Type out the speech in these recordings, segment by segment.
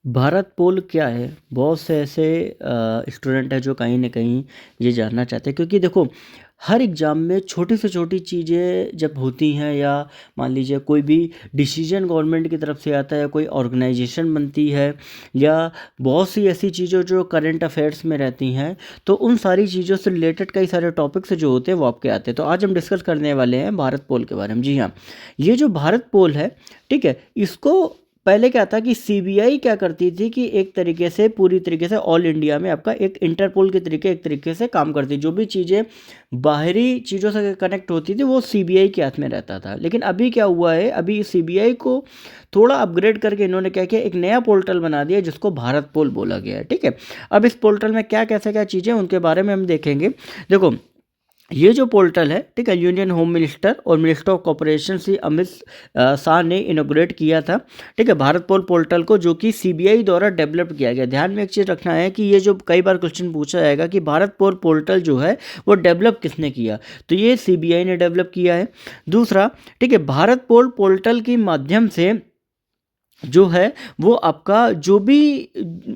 भारत पोल क्या है? बहुत से ऐसे स्टूडेंट हैं जो कहीं न कहीं ये जानना चाहते हैं, क्योंकि देखो हर एग्ज़ाम में छोटी से छोटी चीज़ें जब होती हैं, या मान लीजिए कोई भी डिसीज़न गवर्नमेंट की तरफ से आता है, या कोई ऑर्गेनाइज़ेशन बनती है, या बहुत सी ऐसी चीज़ें जो करंट अफेयर्स में रहती हैं, तो उन सारी चीज़ों से रिलेटेड कई सारे टॉपिक्स जो होते हैं वो आपके आते हैं। तो आज हम डिस्कस करने वाले हैं भारत पोल के बारे में। जी हाँ, ये जो भारत पोल है, ठीक है? इसको पहले क्या था कि सीबीआई क्या करती थी कि एक तरीके से पूरी तरीके से ऑल इंडिया में आपका एक इंटरपोल के तरीके एक तरीके से काम करती, जो भी चीज़ें बाहरी चीज़ों से कनेक्ट होती थी वो सीबीआई के हाथ में रहता था। लेकिन अभी क्या हुआ है, अभी सीबीआई को थोड़ा अपग्रेड करके इन्होंने क्या किया, एक नया पोर्टल बना दिया जिसको भारत पोल बोला गया है। ठीक है, अब इस पोर्टल में क्या कैसे क्या चीज़ें उनके बारे में हम देखेंगे। देखो, ये जो पोर्टल है, ठीक है, यूनियन होम मिनिस्टर और minister of corporation Shri Amit Shah ने इनोग्रेट किया था। ठीक है, भारत पोल पोर्टल को, जो कि सीबीआई द्वारा डेवलप किया गया। ध्यान में एक चीज़ रखना है कि ये जो कई बार क्वेश्चन पूछा जाएगा कि भारत पोल पोर्टल जो है वो डेवलप किसने किया, तो ये सीबीआई ने डेवलप किया है। दूसरा, ठीक है, भारत पोल पोर्टल के माध्यम से जो है वो आपका जो भी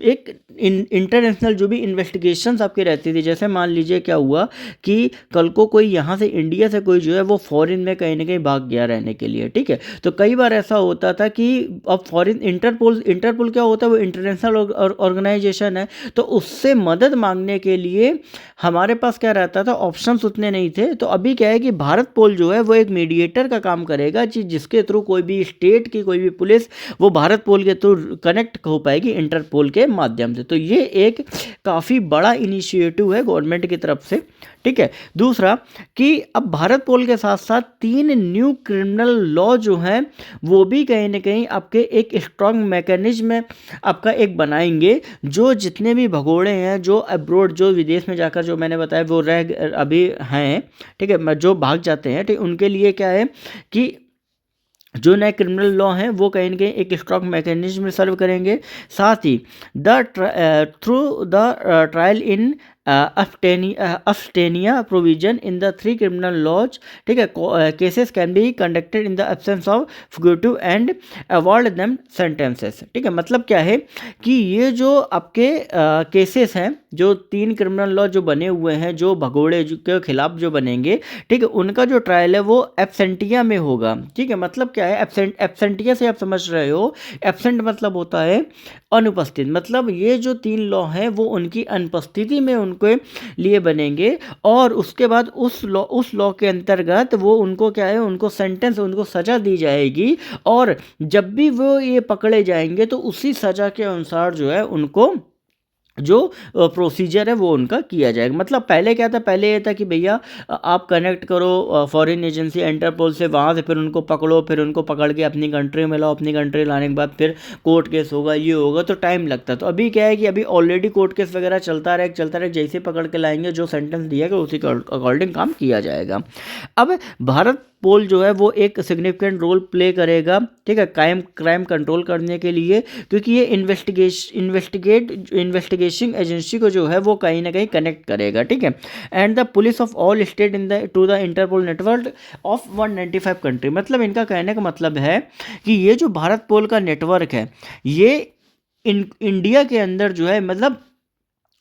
एक इंटरनेशनल जो भी इन्वेस्टिगेशंस आपके रहती थी, जैसे मान लीजिए क्या हुआ कि कल को कोई यहाँ से इंडिया से कोई जो है वो फॉरेन में कहीं ना कहीं भाग गया रहने के लिए। ठीक है, तो कई बार ऐसा होता था कि अब फॉरेन इंटरपोल इंटरपोल क्या होता है, वो इंटरनेशनल ऑर्गेनाइजेशन है, तो उससे मदद मांगने के लिए हमारे पास क्या रहता था, ऑप्शंस उतने नहीं थे। तो अभी क्या है कि भारत पोल जो है वो एक मीडिएटर का काम करेगा, जिसके थ्रू कोई भी स्टेट की कोई भी पुलिस वो भारत पोल के थ्रू कनेक्ट हो पाएगी इंटरपोल के माध्यम से। तो ये एक काफ़ी बड़ा इनिशिएटिव है गवर्नमेंट की तरफ से। ठीक है, दूसरा कि अब भारत पोल के साथ साथ 3 न्यू क्रिमिनल लॉ जो हैं वो भी कहीं ना कहीं आपके एक स्ट्रॉन्ग मैकेनिज्म आपका एक बनाएंगे, जो जितने भी भगोड़े हैं जो अब्रोड जो विदेश में जाकर जो मैंने बताया वो रह अभी हैं, ठीक है, जो भाग जाते हैं, ठीक, उनके लिए क्या है कि जो नए क्रिमिनल लॉ हैं वो कहीं ना कहीं एक स्ट्रॉन्ग मैकेनिज्म सर्व करेंगे। साथ ही through the trial in absentia provision in the 3 criminal laws, ठीक है, cases can be conducted in the absence of fugitive and award them sentences. ठीक है, मतलब क्या है कि ये जो आपके केसेस हैं, जो 3 क्रिमिनल लॉ जो बने हुए हैं, जो भगोड़े के खिलाफ जो बनेंगे, ठीक है, उनका जो ट्रायल है वो एब्सेंटिया में होगा। ठीक है, मतलब क्या है, एब्सेंटिया से आप समझ रहे हो, एब्सेंट मतलब होता है अनुपस्थित, मतलब ये जो 3 लॉ हैं वो उनकी अनुपस्थिति में उनके लिए बनेंगे, और उसके बाद उस लॉ के अंतर्गत वो उनको क्या है, उनको सेंटेंस, उनको सज़ा दी जाएगी, और जब भी वो ये पकड़े जाएंगे तो उसी सज़ा के अनुसार जो है उनको जो प्रोसीजर है वो उनका किया जाएगा। मतलब पहले क्या था, पहले ये था कि भैया आप कनेक्ट करो फॉरेन एजेंसी इंटरपोल से, वहाँ से फिर उनको पकड़ो, फिर उनको पकड़ के अपनी कंट्री में लाओ, अपनी कंट्री लाने के बाद फिर कोर्ट केस होगा, ये होगा, तो टाइम लगता। तो अभी क्या है कि अभी ऑलरेडी कोर्ट केस वगैरह चलता रहे, जैसे पकड़ के लाएंगे, जो सेंटेंस दिया गया उसी के अकॉर्डिंग काम किया जाएगा। अब भारत पोल जो है वो एक सिग्निफिकेंट रोल प्ले करेगा, ठीक है, क्राइम कंट्रोल करने के लिए, क्योंकि ये इन्वेस्टिगेशन एजेंसी को जो है वो कहीं ना कहीं कनेक्ट करेगा। ठीक है, and the police of all state in the two the Interpol network of 195 country. मतलब इनका कहने का मतलब है कि ये जो भारत पोल का नेटवर्क है, ये इंडिया के अंदर जो है, मतलब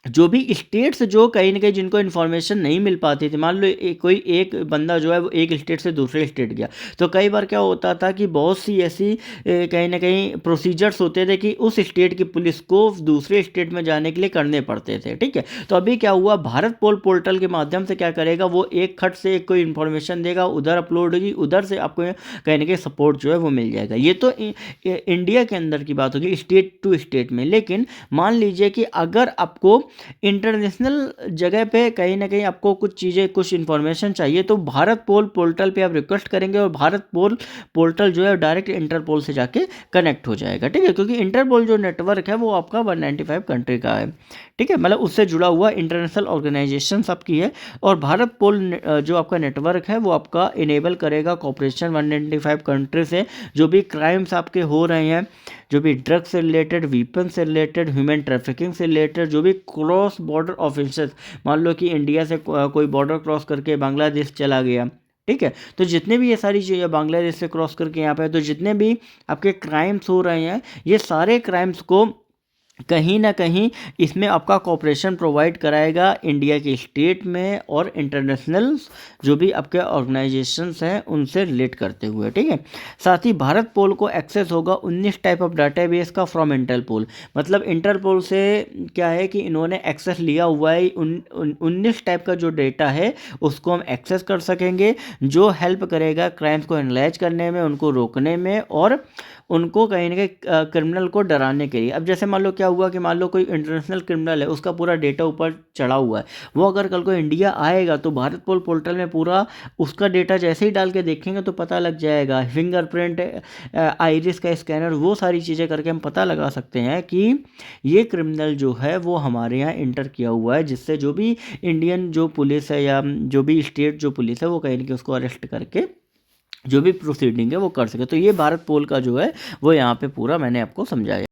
जो भी स्टेट्स जो कहीं ना कहीं जिनको इन्फॉर्मेशन नहीं मिल पाती थी, मान लो कोई एक बंदा जो है वो एक स्टेट से दूसरे स्टेट गया, तो कई बार क्या होता था कि बहुत सी ऐसी कहीं ना कहीं प्रोसीजर्स होते थे कि उस स्टेट की पुलिस को दूसरे स्टेट में जाने के लिए करने पड़ते थे। ठीक है, तो अभी क्या हुआ, भारत पोल पोर्टल के माध्यम से क्या करेगा, वो एक खट से एक कोई इन्फॉर्मेशन देगा, उधर अपलोड होगी, उधर से आपको कहीं ना कहीं सपोर्ट जो है वो मिल जाएगा। ये तो इंडिया के अंदर की बात होगी, स्टेट टू स्टेट में। लेकिन मान लीजिए कि अगर आपको इंटरनेशनल जगह पे कहीं ना कहीं आपको कुछ चीज़ें, कुछ इन्फॉर्मेशन चाहिए, तो भारत पोल पोर्टल पे आप रिक्वेस्ट करेंगे, और भारत पोल पोर्टल जो है डायरेक्ट इंटरपोल से जाके कनेक्ट हो जाएगा। ठीक है, क्योंकि इंटरपोल जो नेटवर्क है वो आपका 195 कंट्री का है। ठीक है, मतलब उससे जुड़ा हुआ इंटरनेशनल ऑर्गेनाइजेशन आपकी है, और भारत पोल जो आपका नेटवर्क है वो आपका इनेबल करेगा कॉपरेशन 195 कंट्री से, जो भी क्राइम्स आपके हो रहे हैं, जो भी ड्रग्स से रिलेटेड, वीपन से रिलेटेड, ह्यूमन ट्रैफिकिंग से रिलेटेड, जो भी क्रॉस बॉर्डर ऑफेंसेस, मान लो कि इंडिया से कोई बॉर्डर क्रॉस करके बांग्लादेश चला गया, ठीक है, तो जितने भी ये सारी चीज़ें बांग्लादेश से क्रॉस करके यहाँ पे, तो जितने भी आपके क्राइम्स हो रहे हैं, ये सारे क्राइम्स को कहीं न कहीं इसमें आपका कोऑपरेशन प्रोवाइड कराएगा इंडिया के स्टेट में और इंटरनेशनल जो भी आपके ऑर्गेनाइजेशंस हैं उनसे रिलेट करते हुए, ठीक है। साथ ही भारत पोल को एक्सेस होगा 19 टाइप ऑफ डाटाबेस का फ्रॉम इंटरपोल। मतलब इंटरपोल से क्या है कि इन्होंने एक्सेस लिया हुआ है 19 टाइप का जो डेटा है उसको हम एक्सेस कर सकेंगे, जो हेल्प करेगा क्राइम्स को एनालाइज करने में, उनको रोकने में और उनको कहीं न कहीं क्रिमिनल को डराने के लिए। अब जैसे मान लो क्या हुआ कि मान लो कोई इंटरनेशनल क्रिमिनल है, उसका पूरा डेटा ऊपर चढ़ा हुआ है, वो अगर कल को इंडिया आएगा तो भारत पोल पोर्टल में पूरा उसका डेटा जैसे ही डाल के देखेंगे तो पता लग जाएगा, फिंगरप्रिंट, आइरिस का स्कैनर, वो सारी चीज़ें करके हम पता लगा सकते हैं कि ये क्रिमिनल जो है वो हमारे यहाँ इंटर किया हुआ है, जिससे जो भी इंडियन जो पुलिस है या जो भी स्टेट जो पुलिस है वो कहीं ना कहीं उसको अरेस्ट करके जो भी प्रोसीडिंग है वो कर सके। तो ये भारत पोल का जो है वो यहाँ पे पूरा मैंने आपको समझाया।